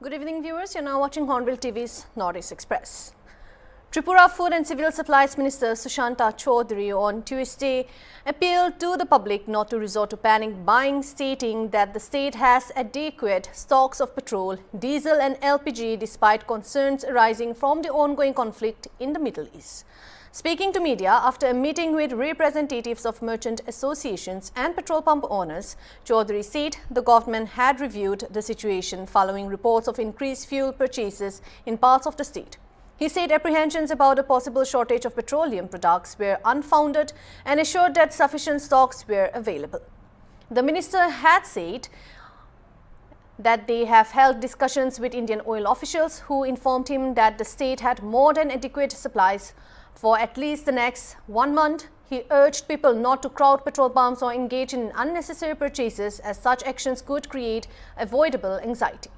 Good evening, viewers. You're now watching Hornbill TV's Northeast Express. Tripura Food and Civil Supplies Minister Sushanta Chaudhary on Tuesday appealed to the public not to resort to panic buying, stating that the state has adequate stocks of petrol, diesel and LPG despite concerns arising from the ongoing conflict in the Middle East. Speaking to media after a meeting with representatives of merchant associations and petrol pump owners, Chaudhary said the government had reviewed the situation following reports of increased fuel purchases in parts of the state. He said apprehensions about a possible shortage of petroleum products were unfounded and assured that sufficient stocks were available. The minister had said that they have held discussions with Indian oil officials who informed him that the state had more than adequate supplies for at least the next 1 month. He urged people not to crowd petrol pumps or engage in unnecessary purchases, as such actions could create avoidable anxiety.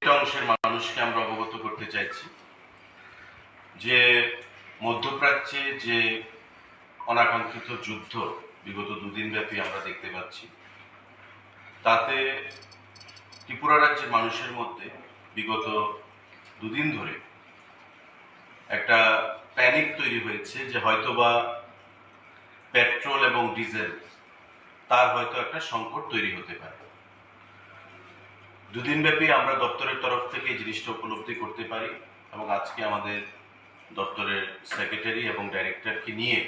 অংশের মানুষকে আমরা অবগত করতে চাইছি যে মধ্যপ্রাচ্যে যে অনাকাঙ্ক্ষিত যুদ্ধ বিগত দুদিন ব্যাপী আমরা দেখতে পাচ্ছি, তাতে ত্রিপুরা রাজ্যের মানুষের মধ্যে বিগত দুদিন ধরে একটা প্যানিক তৈরি হয়েছে যে হয়তোবা পেট্রোল এবং ডিজেল তার হয়তো একটা সংকট তৈরি হতে পারে। দুদিন ব্যাপী আমরা দপ্তরের তরফ থেকে এই জিনিসটা উপলব্ধি করতে পারি এবং আজকে আমাদের দপ্তরের সেক্রেটারি এবং ডাইরেক্টরকে নিয়ে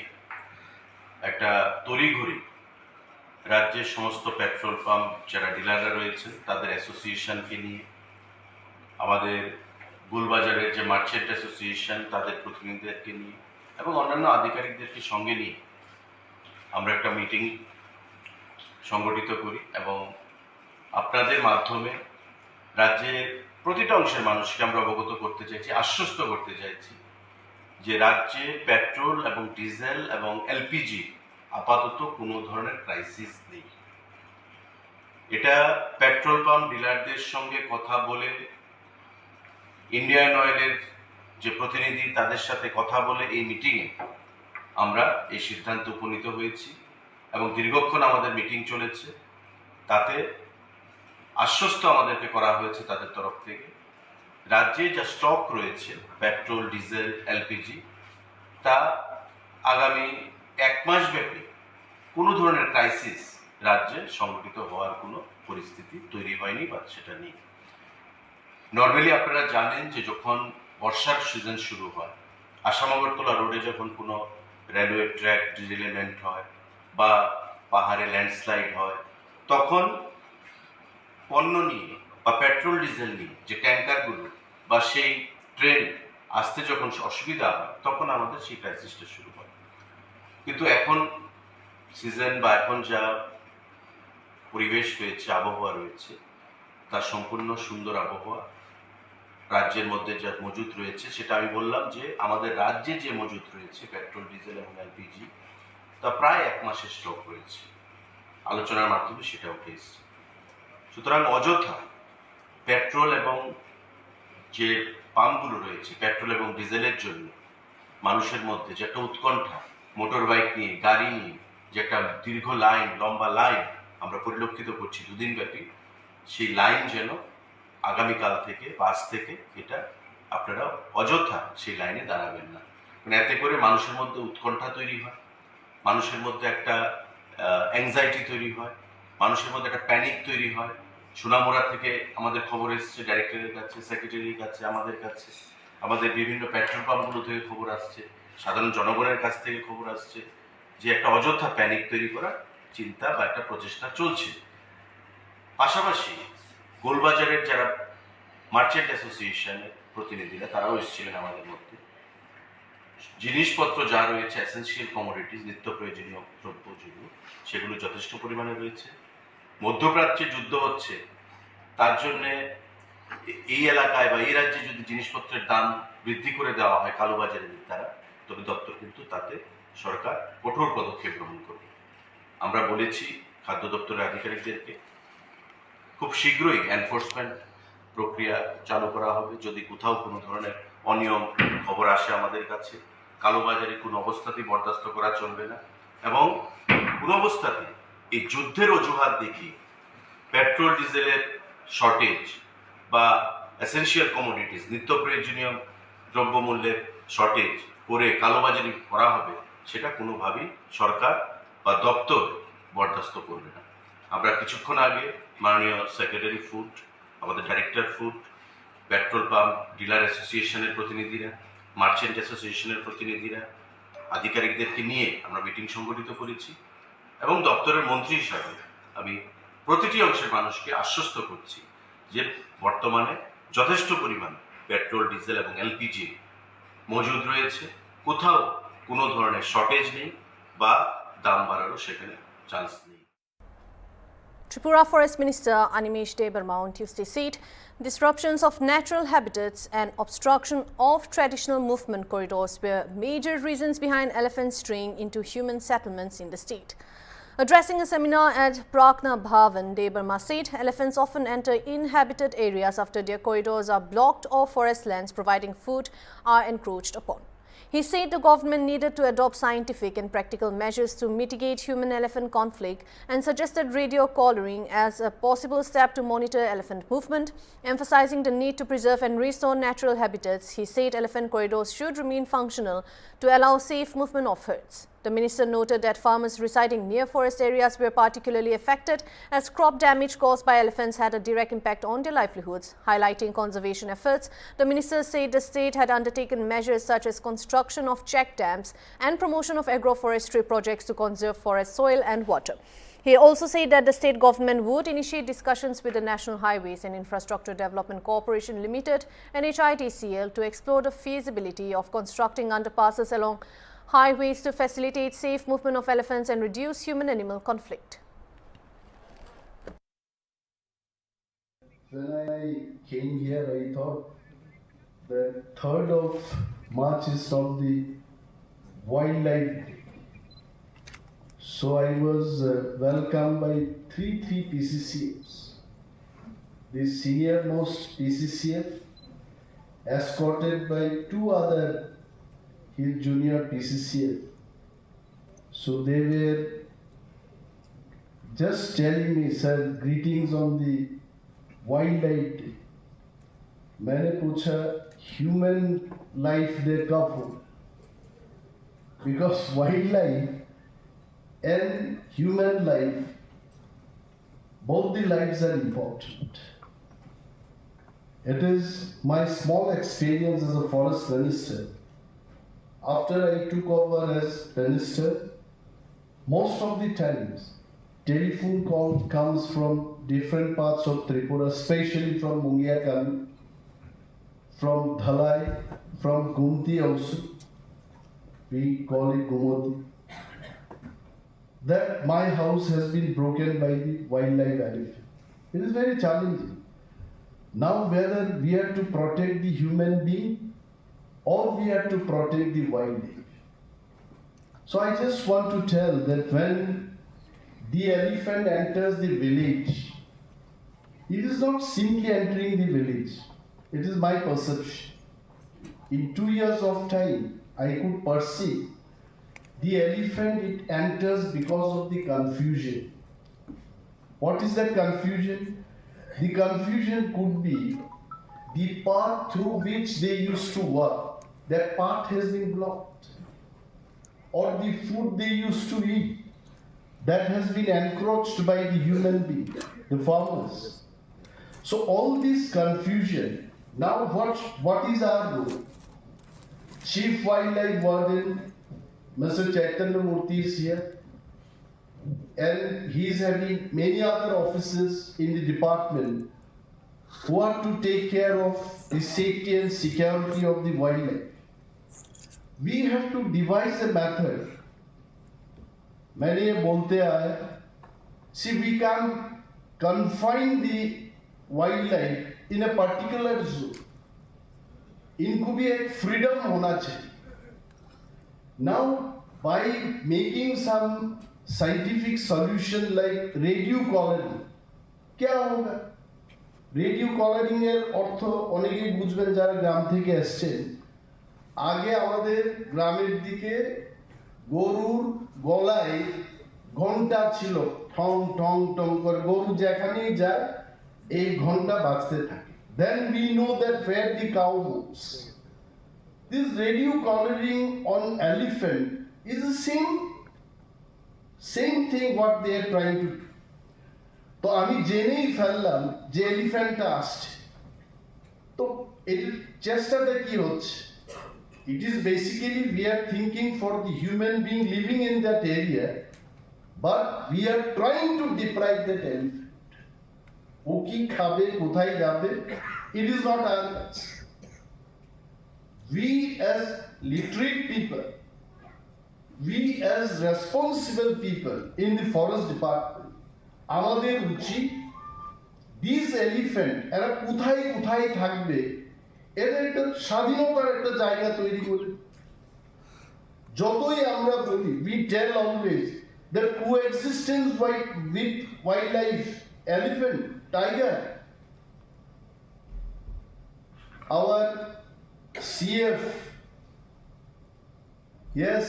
একটা তড়িঘড়ি রাজ্যের সমস্ত পেট্রোল পাম্প যারা ডিলাররা রয়েছেন তাদের অ্যাসোসিয়েশনকে নিয়ে, আমাদের গুলবাজারের যে মার্চেন্ট অ্যাসোসিয়েশন তাদের প্রতিনিধিদেরকে নিয়ে এবং অন্যান্য আধিকারিকদেরকে সঙ্গে নিয়ে আমরা একটা মিটিং সংগঠিত করি এবং আপনাদের মাধ্যমে রাজ্যের প্রতিটা অংশের মানুষকে আমরা অবগত করতে চাইছি, আশ্বস্ত করতে চাইছি যে রাজ্যে পেট্রোল এবং ডিজেল এবং এলপিজি আপাতত কোনো ধরনের ক্রাইসিস নেই। এটা পেট্রোল পাম্প ডিলারদের সঙ্গে কথা বলে, ইন্ডিয়ান অয়েলের যে প্রতিনিধি তাদের সাথে কথা বলে এই মিটিংয়ে আমরা এই সিদ্ধান্তে উপনীত হয়েছি এবং দীর্ঘক্ষণ আমাদের মিটিং চলেছে। তাতে আশ্বস্ত আমাদেরকে করা হয়েছে তাদের তরফ থেকে রাজ্যে যা স্টক রয়েছে পেট্রোল, ডিজেল, এলপিজি, তা আগামী 1 মাস ব্যাপী কোনো ধরনের ক্রাইসিস রাজ্যে সংঘটিত হওয়ার কোনো পরিস্থিতি তৈরি হয়নি বা সেটা নেই। নর্মালি আপনারা জানেন যে যখন বর্ষার সিজন শুরু হয়, আসাম-আগরতলা রোডে যখন কোনো রেলওয়ে ট্র্যাক ডিরেলমেন্ট হয় বা পাহাড়ে ল্যান্ডস্লাইড হয়, তখন পণ্য নিয়ে বা পেট্রোল ডিজেল নিয়ে যে ট্যাঙ্কারগুলো বা সেই ট্রেন আসতে যখন অসুবিধা হয়, তখন আমাদের সেই ক্রাইসিসটা শুরু হয়। কিন্তু এখন সিজন বা এখন যা পরিবেশ হয়েছে, আবহাওয়া রয়েছে, তার সম্পূর্ণ সুন্দর আবহাওয়া রাজ্যের মধ্যে যা মজুত রয়েছে, সেটা আমি বললাম যে আমাদের রাজ্যে যে মজুত রয়েছে পেট্রোল, ডিজেল এবং এলপিজি, তা প্রায় 1 মাসের স্টক রয়েছে। আলোচনার মাধ্যমে সেটা উঠে এসছে। সুতরাং অযথা পেট্রোল এবং যে পাম্পগুলো রয়েছে পেট্রোল এবং ডিজেলের জন্য মানুষের মধ্যে যে একটা উৎকণ্ঠা, মোটর বাইক নিয়ে, গাড়ি নিয়ে যে একটা দীর্ঘ লাইন, লম্বা লাইন আমরা পরিলক্ষিত করছি দুদিন ব্যাপী, সেই লাইন যেন আগামীকাল থেকে বা আজ থেকে এটা আপনারা অযথা সেই লাইনে দাঁড়াবেন না। মানে এতে করে মানুষের মধ্যে উৎকণ্ঠা তৈরি হয়, মানুষের মধ্যে একটা অ্যাংজাইটি তৈরি হয়, মানুষের মধ্যে একটা প্যানিক তৈরি হয়। সোনামুড়া থেকে আমাদের খবর এসছে ডাইরেক্টরের কাছে, সেক্রেটারির কাছে, আমাদের কাছে, আমাদের বিভিন্ন পেট্রোল পাম্পগুলো থেকে খবর আসছে, সাধারণ জনগণের কাছ থেকে খবর আসছে যে একটা অযথা প্যানিক তৈরি করার চিন্তা বা একটা প্রচেষ্টা চলছে। পাশাপাশি গোলবাজারের যারা মার্চেন্ট অ্যাসোসিয়েশনের প্রতিনিধিরা তারাও এসেছিলেন আমাদের মধ্যে। জিনিসপত্র যা রয়েছে এসেন্সিয়াল কমোডিটিস, নিত্য প্রয়োজনীয় দ্রব্য যেগুলো, সেগুলো যথেষ্ট পরিমাণে রয়েছে। মধ্যপ্রাচ্যে যুদ্ধ হচ্ছে, তার জন্যে এই এলাকায় বা এই রাজ্যে যদি জিনিসপত্রের দাম বৃদ্ধি করে দেওয়া হয় কালোবাজারের দ্বারা, তবে দপ্তর কিন্তু তাতে সরকার কঠোর পদক্ষেপ গ্রহণ করবে। আমরা বলেছি খাদ্য দপ্তরের আধিকারিকদেরকে খুব শীঘ্রই এনফোর্সমেন্ট প্রক্রিয়া চালু করা হবে। যদি কোথাও কোনো ধরনের অনিয়ম খবর আসে আমাদের কাছে, কালোবাজারে কোনো অবস্থাতেই বরদাস্ত করা চলবে না এবং কোনো অবস্থাতেই এই যুদ্ধের অজুহাত দেখিয়ে পেট্রোল ডিজেলের শর্টেজ বা এসেনশিয়াল কমোডিটিস নিত্য প্রয়োজনীয় দ্রব্যমূল্যের শর্টেজ করে কালোবাজারি করা হবে, সেটা কোনোভাবেই সরকার বা দপ্তর বরদাস্ত করবে না। আমরা কিছুক্ষণ আগে মাননীয় সেক্রেটারি ফুড, আমাদের director food, petrol pump dealer অ্যাসোসিয়েশনের প্রতিনিধিরা, মার্চেন্ট অ্যাসোসিয়েশনের প্রতিনিধিরা, আধিকারিকদেরকে নিয়ে আমরা মিটিং সংগঠিত করেছি এবং দপ্তরের মন্ত্রী হিসাবে আমি প্রতিটি অংশের মানুষকে আশ্বস্ত করছি যে বর্তমানে যথেষ্ট পরিমাণ পেট্রোল, ডিজেল এবং এলপিজি মজুদ রয়েছে, কোথাও কোনো ধরনের শর্টেজ নেই বা দাম বাড়ারও সেখানে চান্স নেই। Tripura Forest Minister Animesh Debarma on Tuesday said disruptions of natural habitats and obstruction of traditional movement corridors were major reasons behind elephants straying into human settlements in the state. Addressing a seminar at Prakna Bhavan, Debarma said elephants often enter inhabited areas after their corridors are blocked or forest lands providing food are encroached upon. He said the government needed to adopt scientific and practical measures to mitigate human-elephant conflict and suggested radio collaring as a possible step to monitor elephant movement. Emphasizing the need to preserve and restore natural habitats, he said elephant corridors should remain functional to allow safe movement of herds. The minister noted that farmers residing near forest areas were particularly affected as crop damage caused by elephants had a direct impact on their livelihoods. Highlighting conservation efforts, the minister said the state had undertaken measures such as construction of check dams and promotion of agroforestry projects to conserve forest soil and water. He also said that the state government would initiate discussions with the National Highways and Infrastructure Development Corporation Limited and HITCL to explore the feasibility of constructing underpasses along highways to facilitate safe movement of elephants and reduce human-animal conflict. When I came here, I thought the 3rd of March is not the wildlife day. So I was welcomed by three PCCFs. The senior most PCCF escorted by 2 other his junior PCCF. So they were just telling me, sir, greetings on the wildlife day. मैंने पूछा human life day कब हो? Because wildlife and human life, both the lives are important. It is my small experience as a forest minister. After I took over as minister, most of the times telephone call comes from different parts of Tripura, especially from Mungiakam, from Dhalai, from Gumti also. We call it Gumoti. That my house has been broken by the wildlife elephant. It is very challenging. Now whether we have to protect the human being or we have to protect the wildlife. So I just want to tell that when the elephant enters the village, it is not simply entering the village. It is my perception. In 2 years of time, I could perceive the elephant, it enters because of the confusion. What is that confusion? The confusion could be the path through which they used to work. That path has been blocked. Or the food they used to eat, that has been encroached by the human being, the farmers. So all this confusion, now what is our role? Chief Wildlife Warden, Mr. Chaitanya Murthy is here, and he is having many other officers in the department who are to take care of the safety and security of the wildlife. We have to devise a method. मैंने ये बोलते आया, see, we can confine the wildlife in a particular zoo. इनको भी एक freedom होना चाहिए. Now, by making some scientific solution like radio collaring, क्या होगा? Radio collaring এর অর্থ অনেকেই বুঝবেন যারা গ্রাম থেকে এসেছেন। আগে আমাদের গ্রামের দিকে গরুর গলায় ঘন্টা ছিল ঠং ঠং ঠং করে গরু যেখানেই যায় এই ঘন্টা বাজতে থাকে। Then we know that where the cow moves. This radio collaring on elephant is the same thing what they are trying to do. তো আমি জেনেই ফেললাম যে এলিফ্যান্টটা আসছে, তো এর চেষ্টাটা কি হচ্ছে? It is basically we are thinking for the human being living in that area, but we are trying to deprive that elephant. ও কি খাবে, কোথায় যাবে, it is not our match. We as literate people, we as responsible people in the forest department, আমাদের উচিত this elephant এরা কোথায় কোথায় থাকবে এদের একটা স্বাধীনতার একটা জায়গা তৈরি করে। যতই আমরা বলি we tell always that coexistence with wildlife, elephant, tiger, our CF, yes,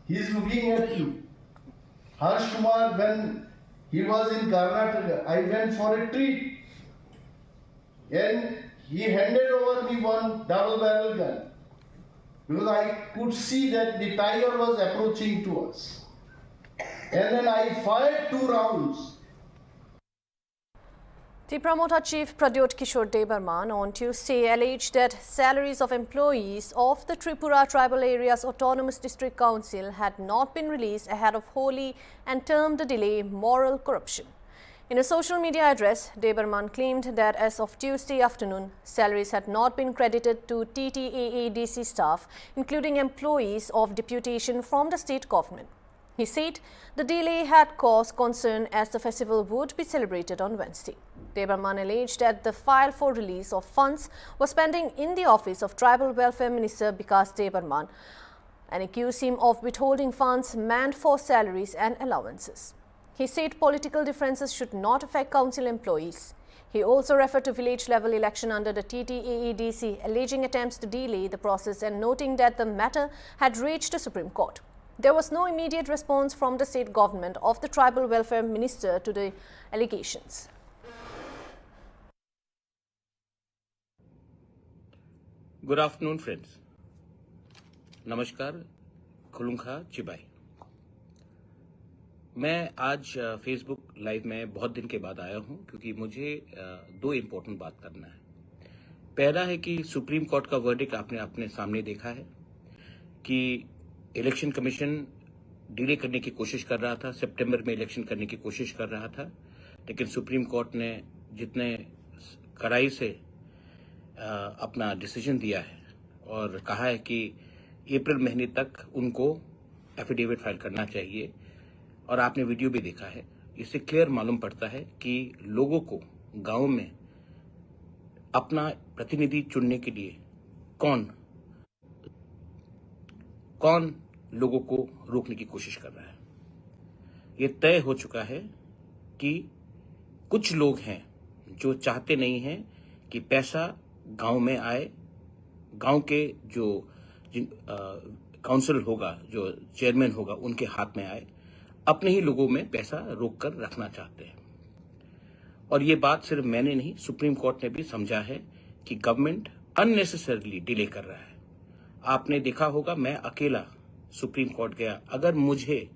he is looking at you. Harsh Kumar, when he was in Karnataka, I went for a treat and he handed over me one double barrel gun because I could see that the tiger was approaching to us, and then I fired 2 rounds. The promoter chief Pradyot Kishore Debarman on Tuesday alleged that salaries of employees of the Tripura Tribal Areas Autonomous District Council had not been released ahead of Holi and termed the delay moral corruption. In a social media address, Debarman claimed that as of Tuesday afternoon, salaries had not been credited to TTAADC staff, including employees of deputation from the state government. He said the delay had caused concern as the festival would be celebrated on Wednesday. Debarman alleged that the file for release of funds was pending in the office of Tribal Welfare Minister Bikas Debarman and accused him of withholding funds meant for salaries and allowances. He said political differences should not affect council employees. He also referred to village-level election under the TTAADC, alleging attempts to delay the process and noting that the matter had reached the Supreme Court. There was no immediate response from the state government of the Tribal Welfare Minister to the allegations. Good afternoon friends, नमस्कार, खुलुंखा चिबाई। मैं आज Facebook live में बहुत दिन के बाद आया हूं क्योंकि मुझे 2 इम्पोर्टेंट बात करना है। पहला है कि सुप्रीम कोर्ट का वर्डिक्ट आपने अपने सामने देखा है कि इलेक्शन कमीशन डिले करने की कोशिश कर रहा था, सितंबर में इलेक्शन करने की कोशिश कर रहा था, लेकिन सुप्रीम कोर्ट ने जितने कड़ाई से अपना डिसीजन दिया है और कहा है कि अप्रैल महीने तक उनको एफिडेविट फाइल करना चाहिए। और आपने वीडियो भी देखा है, इससे क्लियर मालूम पड़ता है कि लोगों को गांव में अपना प्रतिनिधि चुनने के लिए कौन लोगों को रोकने की कोशिश कर रहा है। ये तय हो चुका है कि कुछ लोग हैं जो चाहते नहीं हैं कि पैसा गांव में आए, गांव के जो काउंसिल होगा, जो चेयरमैन होगा, उनके हाथ में आए, अपने ही लोगों में पैसा रोक कर रखना चाहते हैं। और ये बात सिर्फ मैंने नहीं, सुप्रीम कोर्ट ने भी समझा है कि गवर्नमेंट अननेसेसरली डिले कर रहा है। आपने देखा होगा, मैं अकेला सुप्रीम कोर्ट गया। अगर मुझे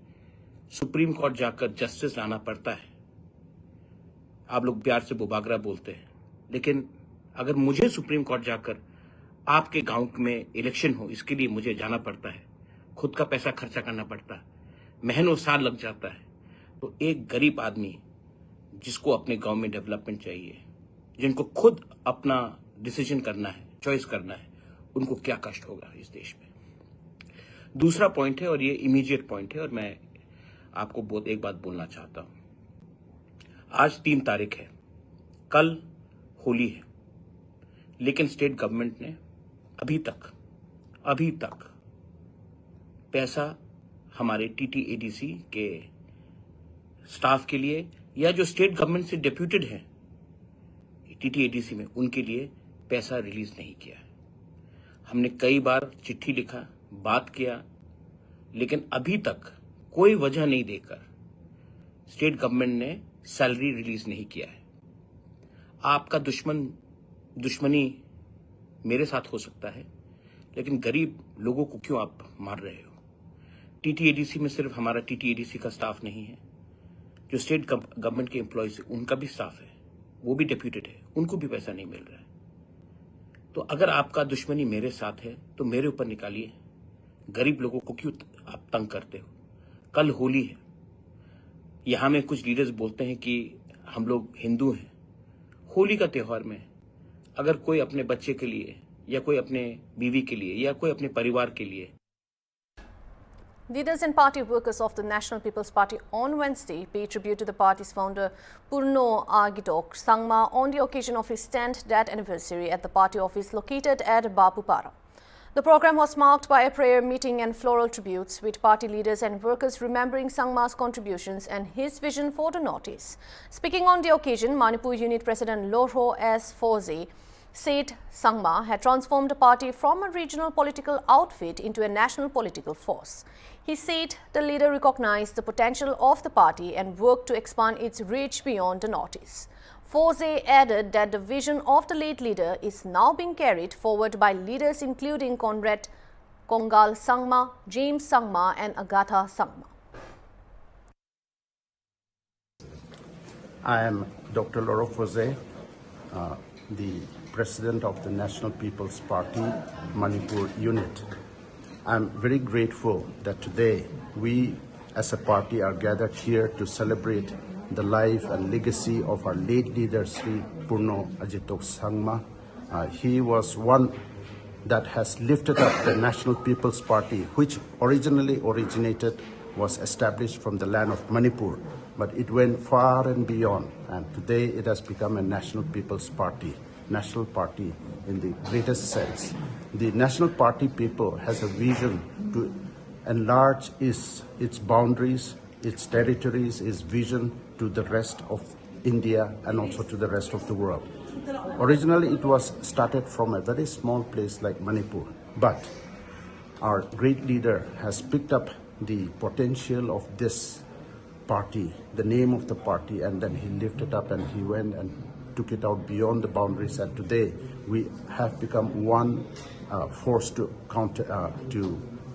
सुप्रीम कोर्ट जाकर जस्टिस लाना पड़ता है, आप लोग प्यार से बुबागरा बोलते हैं, लेकिन अगर मुझे सुप्रीम कोर्ट जाकर आपके गांव में इलेक्शन हो, इसके लिए मुझे जाना पड़ता है, खुद का पैसा खर्चा करना पड़ता है, महीनों साल लग जाता है। तो एक गरीब आदमी जिसको अपने गांव में डेवलपमेंट चाहिए, जिनको खुद अपना डिसीजन करना है, चॉइस करना है, उनको क्या कष्ट होगा इस देश में। दूसरा पॉइंट है और ये इमीडिएट पॉइंट है और मैं आपको एक बात बोलना चाहता हूं। आज 3 तारीख है, कल होली है, लेकिन स्टेट गवर्नमेंट ने अभी तक पैसा हमारे टीटीएडीसी के स्टाफ के लिए या जो स्टेट गवर्नमेंट से डेप्यूटेड हैं टीटीएडीसी में, उनके लिए पैसा रिलीज नहीं किया है। हमने कई बार चिट्ठी लिखा, बात किया, लेकिन अभी तक कोई वजह नहीं देकर स्टेट गवर्नमेंट ने सैलरी रिलीज नहीं किया है। आपका दुश्मनी मेरे साथ हो सकता है, लेकिन गरीब लोगों को क्यों आप मार रहे हो? टीटीएडीसी में सिर्फ हमारा टीटीएडीसी का स्टाफ नहीं है, जो स्टेट गवर्नमेंट के एम्प्लॉयज है उनका भी स्टाफ है, वो भी डेप्यूटेड है, उनको भी पैसा नहीं मिल रहा है। तो अगर आपका दुश्मनी मेरे साथ है तो मेरे ऊपर निकालिए। गरीब लोगों को क्यों आप तंग करते हो? कल होली है, यहां में कुछ लीडर्स बोलते हैं कि हम लोग हिंदू हैं। होली का त्योहार में अगर कोई अपने बच्चे के लिए या कोई अपने बीवी के लिए या कोई अपने परिवार के लिए Leaders and party workers of the National People's Party on Wednesday paid tribute to the party's founder Purno Agitok Sangma on the occasion of his 10th death anniversary at the party office located at Bapupara. The program was marked by a prayer meeting and floral tributes, with party leaders and workers remembering Sangma's contributions and his vision for the Northeast. Speaking on the occasion, Manipur Unit President Lorho S. Forze said Sangma had transformed the party from a regional political outfit into a national political force. He said the leader recognized the potential of the party and worked to expand its reach beyond the Northeast. Forze added that the vision of the late leader is now being carried forward by leaders including Conrad Kongal Sangma, James Sangma and Agatha Sangma. I am Dr. Loro Forze, the President of the National People's Party, Manipur Unit. I'm very grateful that today we as a party are gathered here to celebrate the life and legacy of our late leader, Sri Purno Agitok Sangma. He was one that has lifted up the National People's Party, which originally was established from the land of Manipur, but it went far and beyond, and today it has become a National People's Party. National party in the greatest sense. The National Party people has a vision to enlarge its boundaries, its territories, its vision to the rest of India and also to the rest of the world. Originally it was started from a very small place like Manipur, but our great leader has picked up the potential of this party, the name of the party, and then he lifted up and he went and took it out beyond the boundaries, and today we have become one force to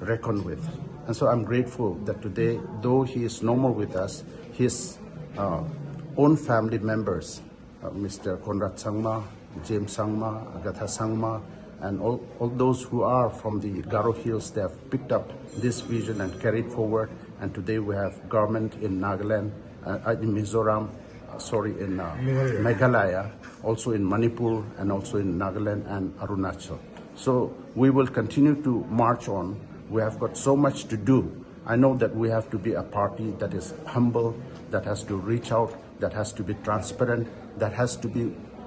reckon with. And so I'm grateful that today, though he is no more with us, his own family members, Mr. Conrad Sangma, James Sangma, Agatha Sangma, and all those who are from the Garo Hills, they have picked up this vision and carried forward. And today we have government in Nagaland, in Mizoram, in Meghalaya, also in Manipur, and also in Nagaland and Arunachal. So we will continue to march on. We have got so much to do. I know that we have to be a party that is humble, that has to reach out, that has to be transparent, that has to be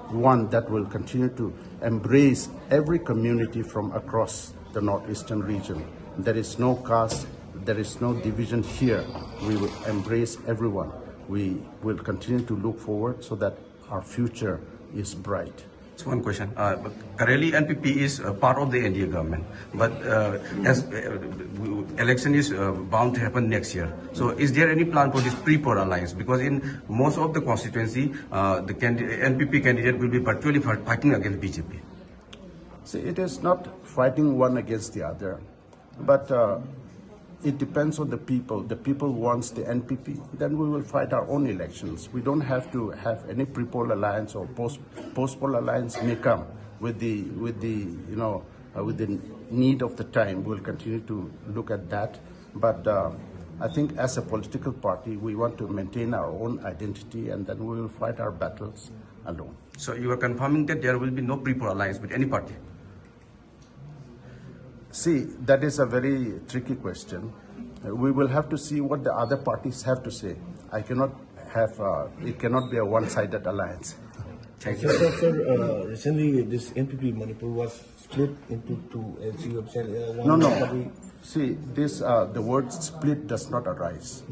one that will continue to embrace every community from across the northeastern region. There is no caste, there is no division here. We will embrace everyone. We will continue to look forward so that our future is bright. Just one question. Currently, NPP is part of the NDA government, but as election is bound to happen next year, so is there any plan for this pre-poll alliance? Because in most of the constituency, the NPP candidate will be virtually fighting against BJP. See, it is not fighting one against the other, but it depends on the people. The people wants the NPP, then we will fight our own elections. We don't have to have any pre-poll alliance or post-poll alliance may come with the need of the time. We'll continue to look at that. But I think as a political party, we want to maintain our own identity, and then we will fight our battles alone. So you are confirming that there will be no pre-poll alliance with any party? See, that is a very tricky question. We will have to see what the other parties have to say. I cannot have, it cannot be a one-sided alliance. Thank you. Sir, recently this NPP Manipur was split into two, as you have said. No. See, this, the word split does not arise.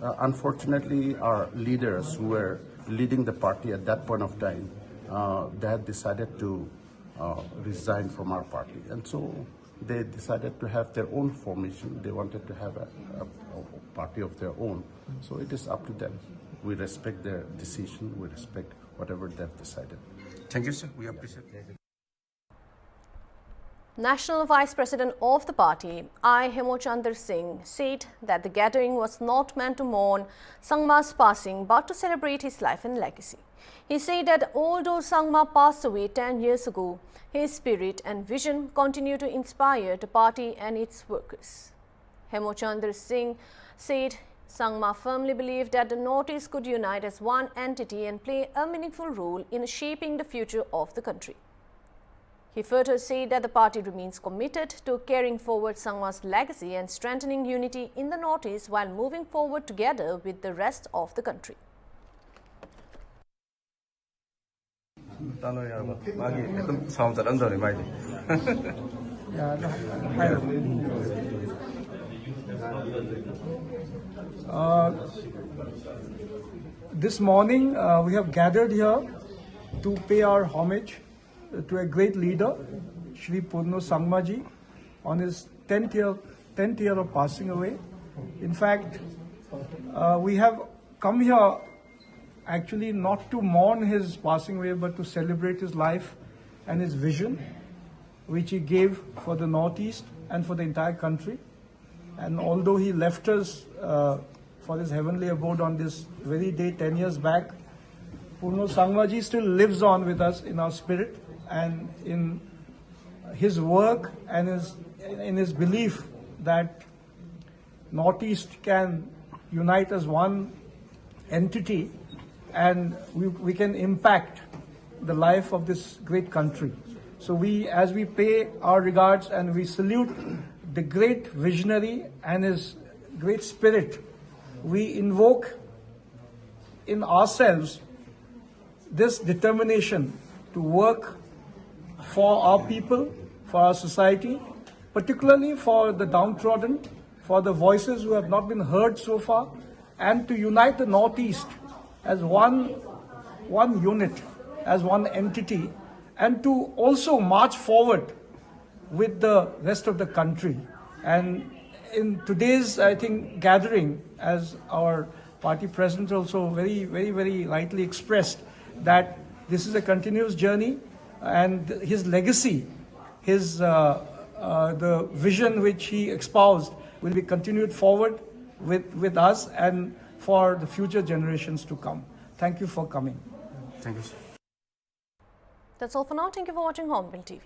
Unfortunately, our leaders who were leading the party at that point of time, they had decided to resign from our party, and so they decided to have their own formation. They wanted to have a party of their own. So it is up to them. We respect their decision. We respect whatever they've decided. Thank you, sir. We appreciate it. National Vice President of the party, I. Hemochandra Singh, said that the gathering was not meant to mourn Sangma's passing but to celebrate his life and legacy. He said that although Sangma passed away 10 years ago, his spirit and vision continue to inspire the party and its workers. Hemochandra Singh said Sangma firmly believed that the Northeast could unite as one entity and play a meaningful role in shaping the future of the country. He further said that the party remains committed to carrying forward Sangma's legacy and strengthening unity in the Northeast while moving forward together with the rest of the country. This morning we have gathered here to pay our homage to a great leader, Shri Purno Sangma ji, on his 10th year of passing away. In fact, we have come here actually not to mourn his passing away, but to celebrate his life and his vision, which he gave for the Northeast and for the entire country. And although he left us for his heavenly abode on this very day 10 years back, Purno Sangma ji still lives on with us in our spirit and in his work and in his belief that Northeast can unite as one entity and we can impact the life of this great country. So as we pay our regards and we salute the great visionary and his great spirit, we invoke in ourselves this determination to work for our people, for our society, particularly for the downtrodden, for the voices who have not been heard so far, and to unite the Northeast as one unit, as one entity, and to also march forward with the rest of the country. And in today's, I think, gathering, as our party president also very rightly expressed, that this is a continuous journey, and his legacy, the vision which he espoused will be continued forward with us and for the future generations to come. Thank you for coming. Thank you, sir. That's all for now. Thank you for watching Hornbill TV.